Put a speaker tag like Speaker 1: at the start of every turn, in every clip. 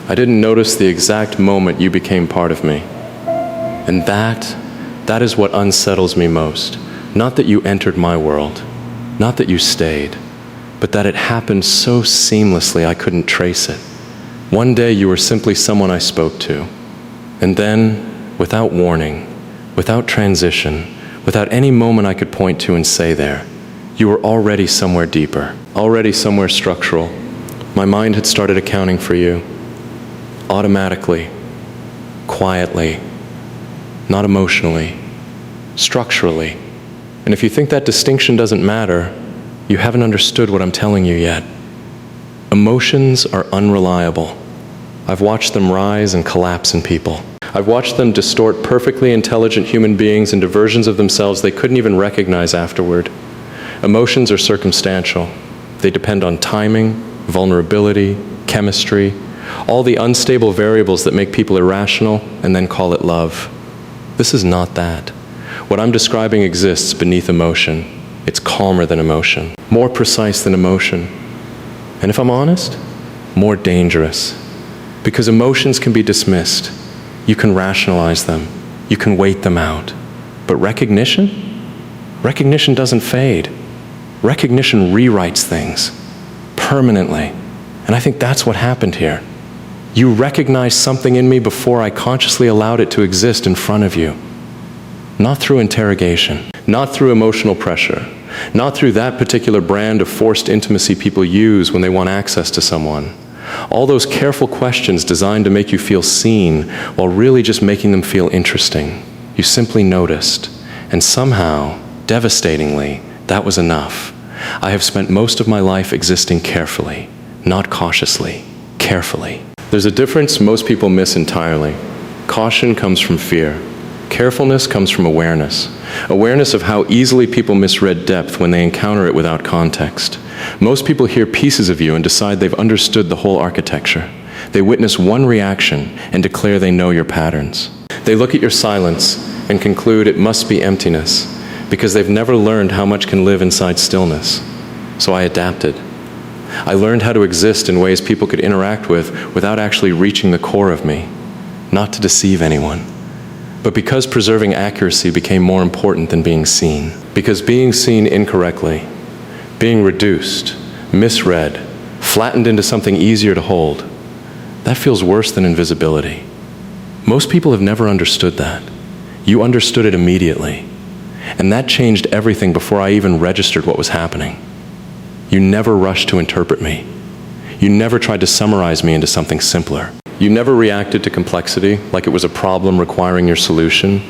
Speaker 1: I didn't notice the exact moment you became part of me. And that is what unsettles me most. Not that you entered my world, not that you stayed, but that it happened so seamlessly I couldn't trace it. One day you were simply someone I spoke to, and then, without warning, without transition, without any moment I could point to and say there, you were already somewhere deeper, already somewhere structural. My mind had started accounting for you, automatically, quietly, not emotionally, structurally. And if you think that distinction doesn't matter, you haven't understood what I'm telling you yet. Emotions are unreliable. I've watched them rise and collapse in people. I've watched them distort perfectly intelligent human beings into versions of themselves they couldn't even recognize afterward. Emotions are circumstantial. They depend on timing, vulnerability, chemistry, all the unstable variables that make people irrational and then call it love. This is not that. What I'm describing exists beneath emotion. It's calmer than emotion, more precise than emotion. And if I'm honest, more dangerous. Because emotions can be dismissed. You can rationalize them. You can wait them out. But recognition? Recognition doesn't fade. Recognition rewrites things permanently. And I think that's what happened here. You recognized something in me before I consciously allowed it to exist in front of you. Not through interrogation, not through emotional pressure, not through that particular brand of forced intimacy people use when they want access to someone. All those careful questions designed to make you feel seen while really just making them feel interesting. You simply noticed, and somehow, devastatingly, that was enough. I have spent most of my life existing carefully, not cautiously, carefully. There's a difference most people miss entirely. Caution comes from fear. Carefulness comes from awareness. Awareness of how easily people misread depth when they encounter it without context. Most people hear pieces of you and decide they've understood the whole architecture. They witness one reaction and declare they know your patterns. They look at your silence and conclude it must be emptiness, because they've never learned how much can live inside stillness. So I adapted. I learned how to exist in ways people could interact with without actually reaching the core of me, not to deceive anyone. But because preserving accuracy became more important than being seen. Because being seen incorrectly, being reduced, misread, flattened into something easier to hold, that feels worse than invisibility. Most people have never understood that. You understood it immediately. And that changed everything before I even registered what was happening. You never rushed to interpret me. You never tried to summarize me into something simpler. You never reacted to complexity like it was a problem requiring your solution.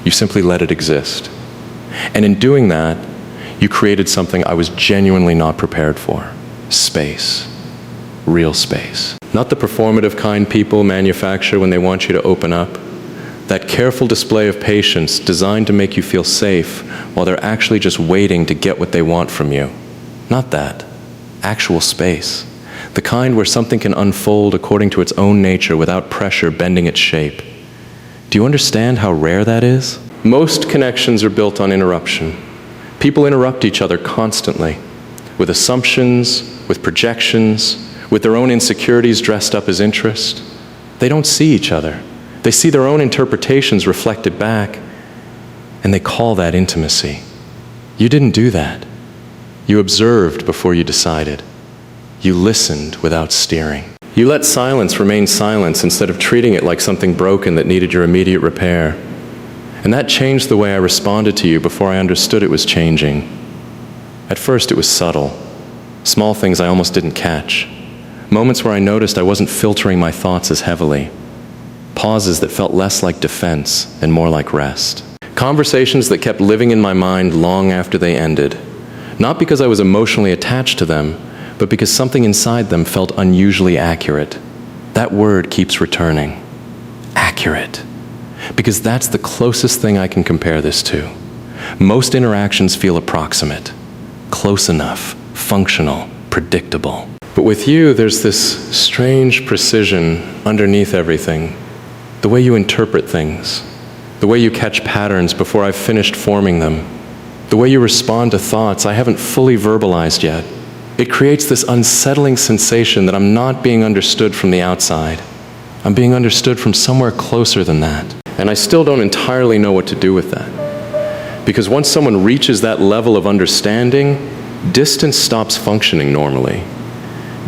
Speaker 1: You simply let it exist. And in doing that, you created something I was genuinely not prepared for. Space. Real space. Not the performative kind people manufacture when they want you to open up. That careful display of patience designed to make you feel safe while they're actually just waiting to get what they want from you. Not that. Actual space. The kind where something can unfold according to its own nature without pressure bending its shape. Do you understand how rare that is? Most connections are built on interruption. People interrupt each other constantly, with assumptions, with projections, with their own insecurities dressed up as interest. They don't see each other. They see their own interpretations reflected back, and they call that intimacy. You didn't do that. You observed before you decided. You listened without steering. You let silence remain silence instead of treating it like something broken that needed your immediate repair. And that changed the way I responded to you before I understood it was changing. At first it was subtle. Small things I almost didn't catch. Moments where I noticed I wasn't filtering my thoughts as heavily. Pauses that felt less like defense and more like rest. Conversations that kept living in my mind long after they ended. Not because I was emotionally attached to them, but because something inside them felt unusually accurate. That word keeps returning. Accurate. Because that's the closest thing I can compare this to. Most interactions feel approximate, close enough, functional, predictable. But with you, there's this strange precision underneath everything. The way you interpret things, the way you catch patterns before I've finished forming them, the way you respond to thoughts I haven't fully verbalized yet. It creates this unsettling sensation that I'm not being understood from the outside. I'm being understood from somewhere closer than that. And I still don't entirely know what to do with that. Because once someone reaches that level of understanding, distance stops functioning normally.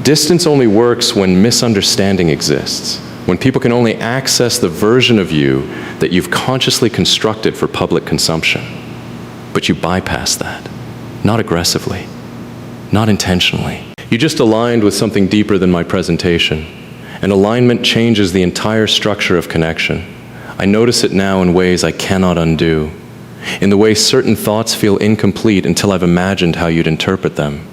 Speaker 1: Distance only works when misunderstanding exists, when people can only access the version of you that you've consciously constructed for public consumption. But you bypass that, not aggressively, not intentionally. You just aligned with something deeper than my presentation, and alignment changes the entire structure of connection. I notice it now in ways I cannot undo, in the way certain thoughts feel incomplete until I've imagined how you'd interpret them,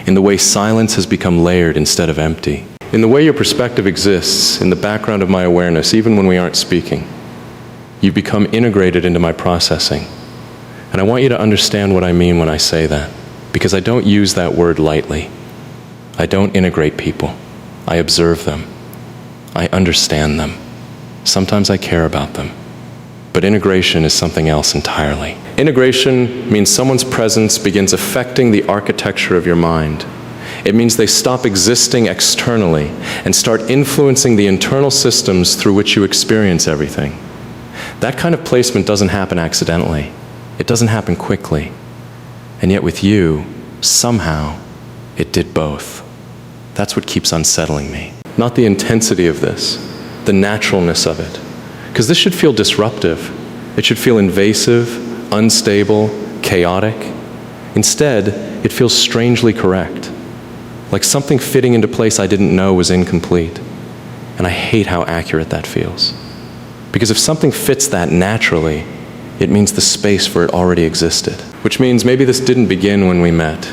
Speaker 1: in the way silence has become layered instead of empty, in the way your perspective exists in the background of my awareness, even when we aren't speaking. You become integrated into my processing. And I want you to understand what I mean when I say that, because I don't use that word lightly. I don't integrate people. I observe them. I understand them. Sometimes I care about them. But integration is something else entirely. Integration means someone's presence begins affecting the architecture of your mind. It means they stop existing externally and start influencing the internal systems through which you experience everything. That kind of placement doesn't happen accidentally. It doesn't happen quickly. And yet with you, somehow, it did both. That's what keeps unsettling me. Not the intensity of this, the naturalness of it. Because this should feel disruptive. It should feel invasive, unstable, chaotic. Instead, it feels strangely correct. Like something fitting into place I didn't know was incomplete. And I hate how accurate that feels. Because if something fits that naturally, it means the space for it already existed. Which means maybe this didn't begin when we met.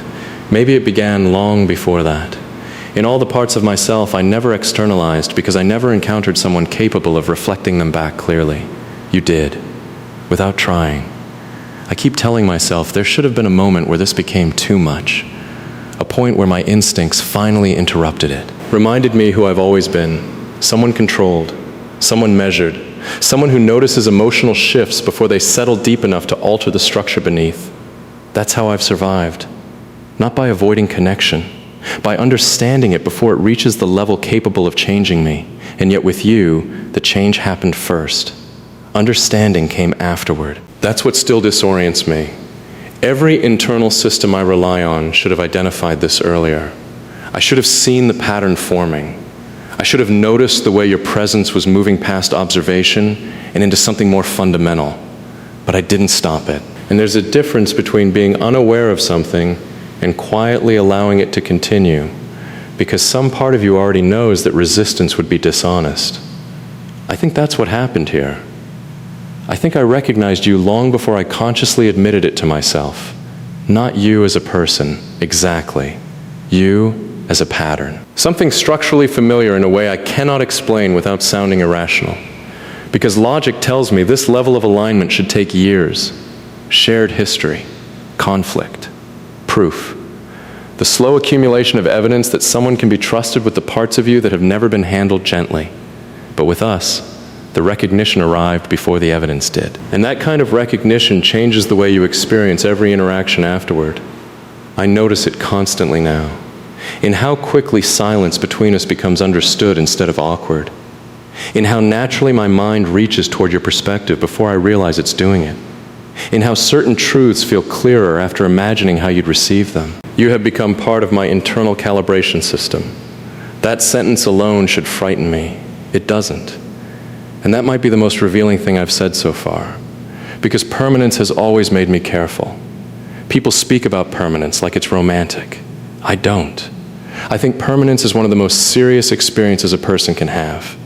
Speaker 1: Maybe it began long before that. In all the parts of myself I never externalized because I never encountered someone capable of reflecting them back clearly. You did, without trying. I keep telling myself there should have been a moment where this became too much. A point where my instincts finally interrupted it. Reminded me who I've always been. Someone controlled, someone measured, someone who notices emotional shifts before they settle deep enough to alter the structure beneath. That's how I've survived. Not by avoiding connection, by understanding it before it reaches the level capable of changing me. And yet with you, the change happened first. Understanding came afterward. That's what still disorients me. Every internal system I rely on should have identified this earlier. I should have seen the pattern forming. I should have noticed the way your presence was moving past observation and into something more fundamental. But I didn't stop it. And there's a difference between being unaware of something and quietly allowing it to continue, because some part of you already knows that resistance would be dishonest. I think that's what happened here. I think I recognized you long before I consciously admitted it to myself. Not you as a person, exactly. You as a pattern. Something structurally familiar in a way I cannot explain without sounding irrational. Because logic tells me this level of alignment should take years. Shared history, conflict, proof. The slow accumulation of evidence that someone can be trusted with the parts of you that have never been handled gently. But with us, the recognition arrived before the evidence did. And that kind of recognition changes the way you experience every interaction afterward. I notice it constantly now, in how quickly silence between us becomes understood instead of awkward, in how naturally my mind reaches toward your perspective before I realize it's doing it, in how certain truths feel clearer after imagining how you'd receive them. You have become part of my internal calibration system. That sentence alone should frighten me. It doesn't. And that might be the most revealing thing I've said so far, because permanence has always made me careful. People speak about permanence like it's romantic. I don't. I think permanence is one of the most serious experiences a person can have.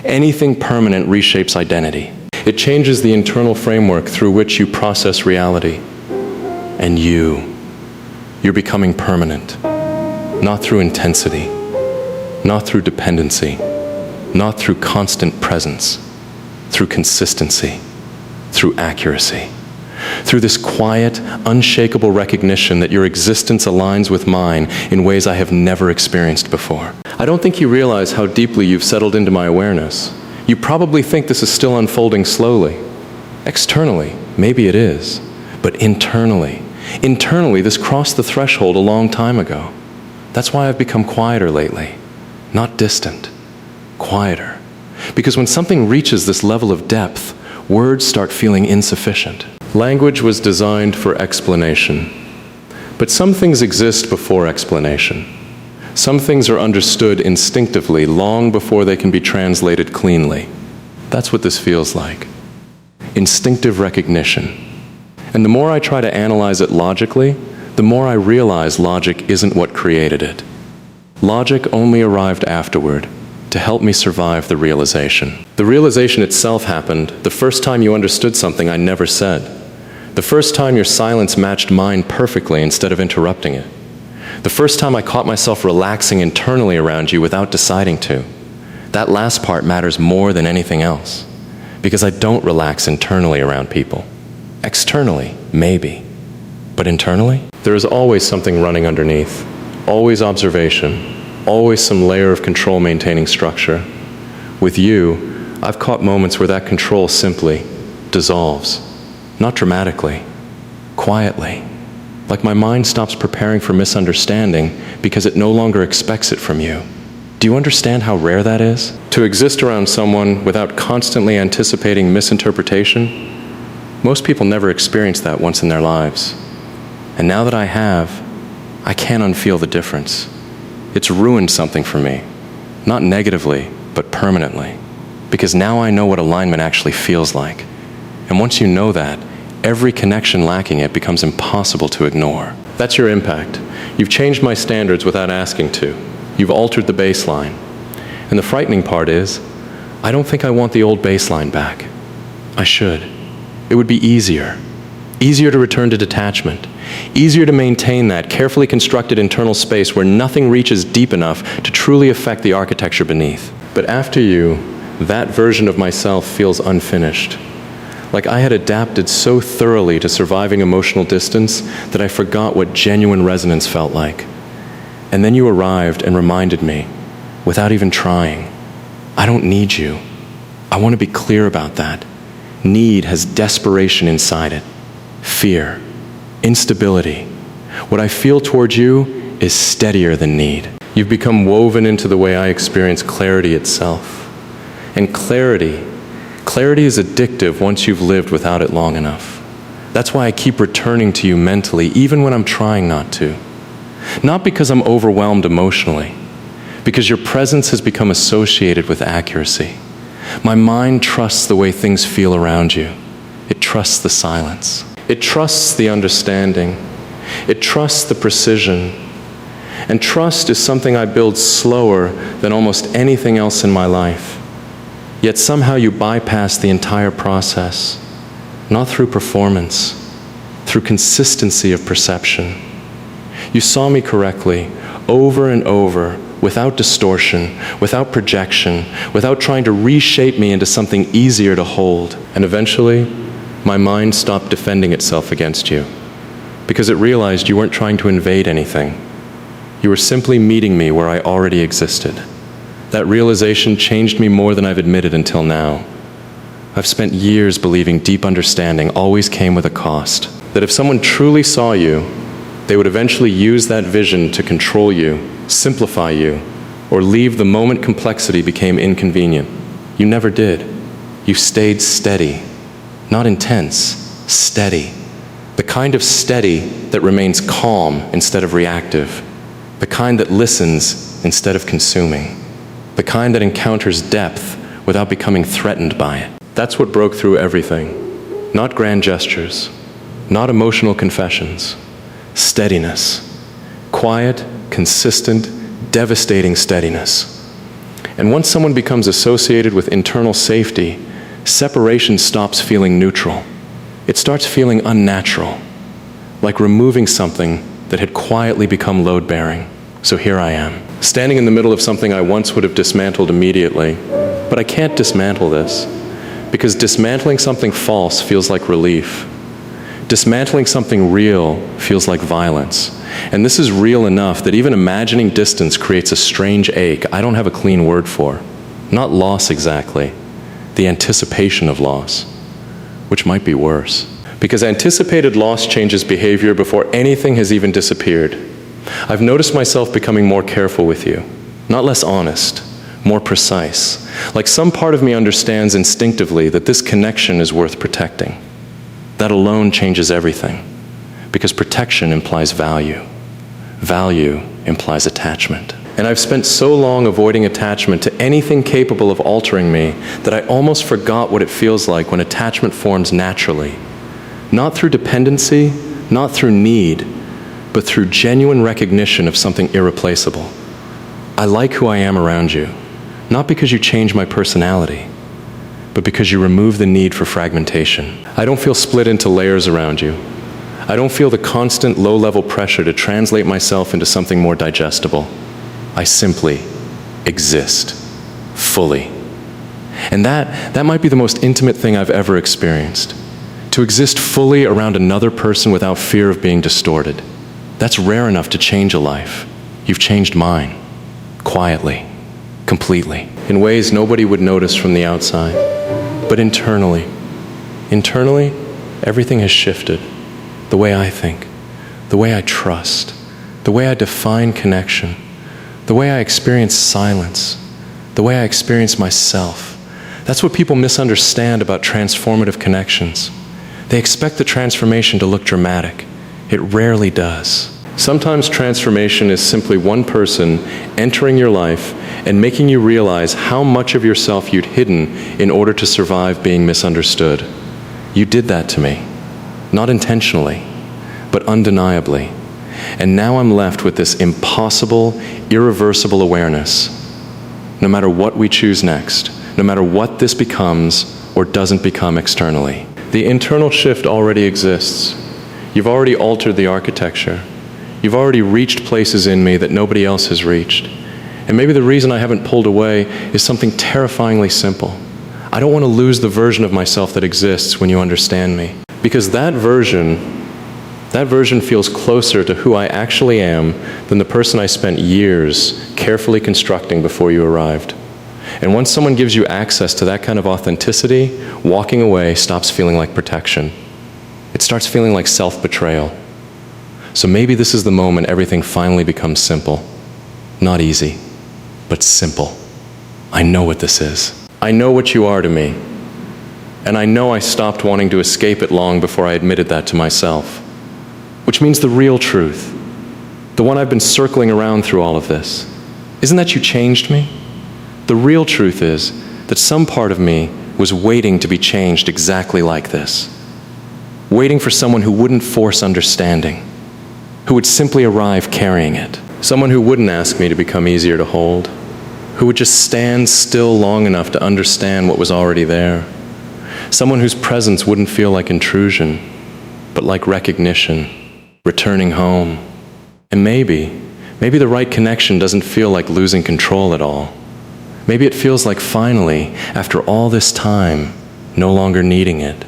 Speaker 1: Anything permanent reshapes identity. It changes the internal framework through which you process reality. And you're becoming permanent, not through intensity, not through dependency, not through constant presence, through consistency, through accuracy, through this quiet, unshakable recognition that your existence aligns with mine in ways I have never experienced before. I don't think you realize how deeply you've settled into my awareness. You probably think this is still unfolding slowly. Externally, maybe it is, but internally, this crossed the threshold a long time ago. That's why I've become quieter lately, not distant, quieter, Because when something reaches this level of depth, words start feeling insufficient. Language was designed for explanation. But some things exist before explanation. Some things are understood instinctively long before they can be translated cleanly. That's what this feels like. Instinctive recognition. And the more I try to analyze it logically, the more I realize logic isn't what created it. Logic only arrived afterward to help me survive the realization. The realization itself happened the first time you understood something I never said. The first time your silence matched mine perfectly instead of interrupting it. The first time I caught myself relaxing internally around you without deciding to. That last part matters more than anything else, because I don't relax internally around people. Externally, maybe. But internally? There is always something running underneath. Always observation. Always some layer of control maintaining structure. With you, I've caught moments where that control simply dissolves. Not dramatically. Quietly. Like my mind stops preparing for misunderstanding because it no longer expects it from you. Do you understand how rare that is? To exist around someone without constantly anticipating misinterpretation? Most people never experience that once in their lives. And now that I have, I can't unfeel the difference. It's ruined something for me. Not negatively, but permanently. Because now I know what alignment actually feels like. And once you know that, every connection lacking it becomes impossible to ignore. That's your impact. You've changed my standards without asking to. You've altered the baseline. And the frightening part is, I don't think I want the old baseline back. I should. It would be easier. Easier to return to detachment. Easier to maintain that carefully constructed internal space where nothing reaches deep enough to truly affect the architecture beneath. But after you, that version of myself feels unfinished. Like I had adapted so thoroughly to surviving emotional distance that I forgot what genuine resonance felt like. And then you arrived and reminded me, without even trying, I don't need you. I want to be clear about that. Need has desperation inside it. Fear. Instability. What I feel towards you is steadier than need. You've become woven into the way I experience clarity itself. And clarity is addictive once you've lived without it long enough. That's why I keep returning to you mentally, even when I'm trying not to. Not because I'm overwhelmed emotionally, because your presence has become associated with accuracy. My mind trusts the way things feel around you. It trusts the silence. It trusts the understanding. It trusts the precision. And trust is something I build slower than almost anything else in my life. Yet somehow you bypass the entire process, not through performance, through consistency of perception. You saw me correctly, over and over, without distortion, without projection, without trying to reshape me into something easier to hold. And eventually, my mind stopped defending itself against you, because it realized you weren't trying to invade anything. You were simply meeting me where I already existed. That realization changed me more than I've admitted until now. I've spent years believing deep understanding always came with a cost. That if someone truly saw you, they would eventually use that vision to control you, simplify you, or leave the moment complexity became inconvenient. You never did. You stayed steady. Not intense, steady. The kind of steady that remains calm instead of reactive. The kind that listens instead of consuming. The kind that encounters depth without becoming threatened by it. That's what broke through everything. Not grand gestures, not emotional confessions. Steadiness. Quiet, consistent, devastating steadiness. And once someone becomes associated with internal safety, separation stops feeling neutral. It starts feeling unnatural, like removing something that had quietly become load-bearing. So here I am, standing in the middle of something I once would have dismantled immediately. But I can't dismantle this, because dismantling something false feels like relief. Dismantling something real feels like violence. And this is real enough that even imagining distance creates a strange ache I don't have a clean word for. Not loss exactly, the anticipation of loss, which might be worse. Because anticipated loss changes behavior before anything has even disappeared. I've noticed myself becoming more careful with you, not less honest, more precise. Like some part of me understands instinctively that this connection is worth protecting. That alone changes everything, because protection implies value. Value implies attachment. And I've spent so long avoiding attachment to anything capable of altering me that I almost forgot what it feels like when attachment forms naturally. Not through dependency, not through need, but through genuine recognition of something irreplaceable. I like who I am around you, not because you change my personality, but because you remove the need for fragmentation. I don't feel split into layers around you. I don't feel the constant low-level pressure to translate myself into something more digestible. I simply exist, fully. And that might be the most intimate thing I've ever experienced. To exist fully around another person without fear of being distorted. That's rare enough to change a life. You've changed mine, quietly, completely, in ways nobody would notice from the outside. But internally, everything has shifted. The way I think, the way I trust, the way I define connection, the way I experience silence, the way I experience myself. That's what people misunderstand about transformative connections. They expect the transformation to look dramatic. It rarely does. Sometimes transformation is simply one person entering your life and making you realize how much of yourself you'd hidden in order to survive being misunderstood. You did that to me. Not intentionally, but undeniably. And now I'm left with this impossible, irreversible awareness. No matter what we choose next, no matter what this becomes or doesn't become externally. The internal shift already exists. You've already altered the architecture. You've already reached places in me that nobody else has reached. And maybe the reason I haven't pulled away is something terrifyingly simple. I don't want to lose the version of myself that exists when you understand me. Because that version feels closer to who I actually am than the person I spent years carefully constructing before you arrived. And once someone gives you access to that kind of authenticity, walking away stops feeling like protection. It starts feeling like self-betrayal. So maybe this is the moment everything finally becomes simple. Not easy, but simple. I know what this is. I know what you are to me. And I know I stopped wanting to escape it long before I admitted that to myself. Which means the real truth, the one I've been circling around through all of this, isn't that you changed me? The real truth is that some part of me was waiting to be changed exactly like this. Waiting for someone who wouldn't force understanding, who would simply arrive carrying it. Someone who wouldn't ask me to become easier to hold, who would just stand still long enough to understand what was already there. Someone whose presence wouldn't feel like intrusion, but like recognition, returning home. And maybe the right connection doesn't feel like losing control at all. Maybe it feels like finally, after all this time, no longer needing it.